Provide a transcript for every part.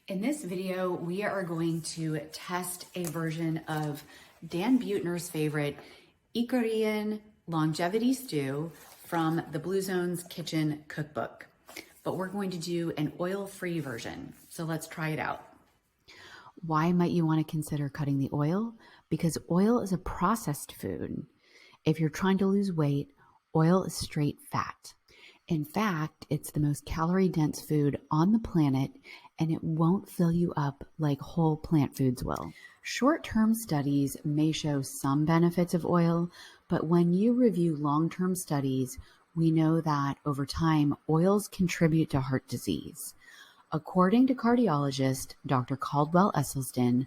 In this video, we are going to test a version of Dan Buettner's favorite Ikarian Longevity Stew from the Blue Zones Kitchen Cookbook. But we're going to do an oil-free version, so let's try it out. Why might you want to consider cutting the oil? Because oil is a processed food. If you're trying to lose weight, oil is straight fat. In fact, it's the most calorie-dense food on the planet, and it won't fill you up like whole plant foods will. Short-term studies may show some benefits of oil, but when you review long-term studies, we know that over time, oils contribute to heart disease. According to cardiologist Dr. Caldwell Esselstyn,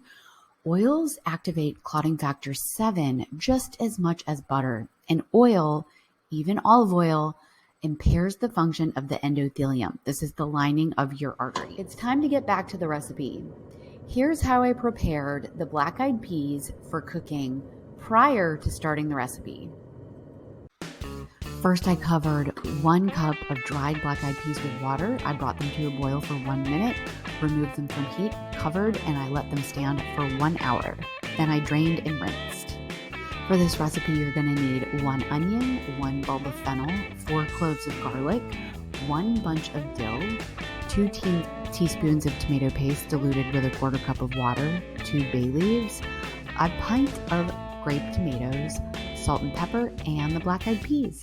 oils activate clotting factor 7 just as much as butter, and oil, even olive oil, impairs the function of the endothelium. This is the lining of your artery. It's time to get back to the recipe. Here's how I prepared the black-eyed peas for cooking prior to starting the recipe. First, I covered 1 cup of dried black-eyed peas with water. I brought them to a boil for 1 minute, removed them from heat, covered, and I let them stand for 1 hour. Then I drained and rinsed. For this recipe, you're going to need 1 onion, 1 bulb of fennel, 4 cloves of garlic, 1 bunch of dill, 2 teaspoons of tomato paste diluted with a 1/4 cup of water, 2 bay leaves, a pint of grape tomatoes, salt and pepper, and the black-eyed peas.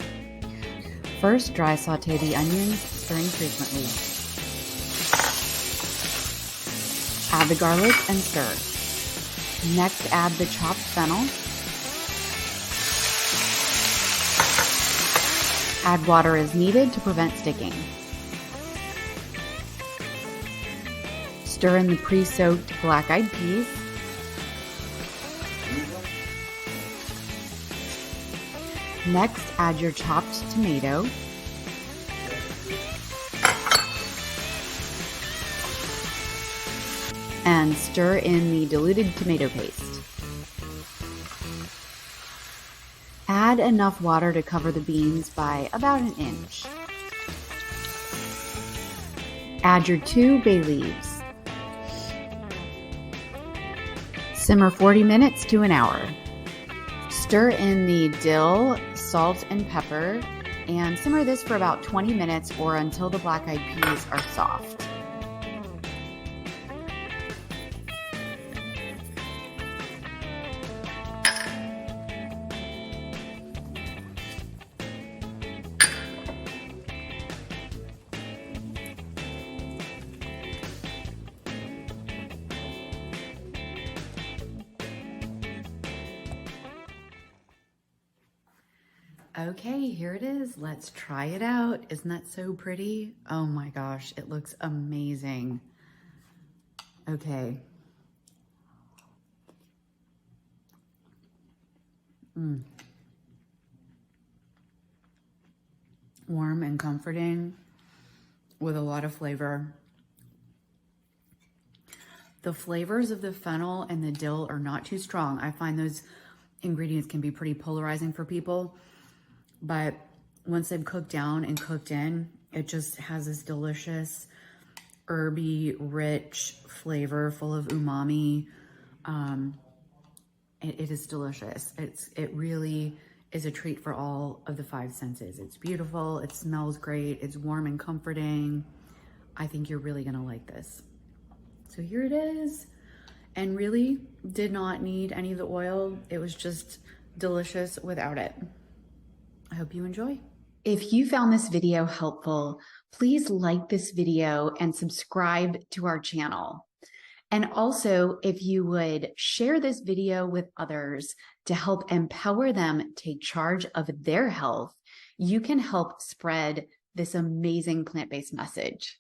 First, dry saute the onions, stirring frequently. Add the garlic and stir. Next, add the chopped fennel. Add water as needed to prevent sticking. Stir in the pre-soaked black-eyed peas. Next, add your chopped tomato. And stir in the diluted tomato paste. Add enough water to cover the beans by about 1 inch. Add your 2 bay leaves. Simmer 40 minutes to 1 hour. Stir in the dill, salt, and pepper, and simmer this for about 20 minutes or until the black-eyed peas are soft. Okay, here it is. Let's try it out. Isn't that so pretty? Oh my gosh, it looks amazing. Okay. Warm and comforting with a lot of flavor. The flavors of the fennel and the dill are not too strong. I find those ingredients can be pretty polarizing for people. But once they've cooked down and cooked in, it just has this delicious, herby, rich flavor full of umami. It is delicious. It really is a treat for all of the 5 senses. It's beautiful. It smells great. It's warm and comforting. I think you're really going to like this. So here it is. And really did not need any of the oil. It was just delicious without it. I hope you enjoy. If you found this video helpful, please like this video and subscribe to our channel. And also, if you would share this video with others to help empower them take charge of their health, you can help spread this amazing plant-based message.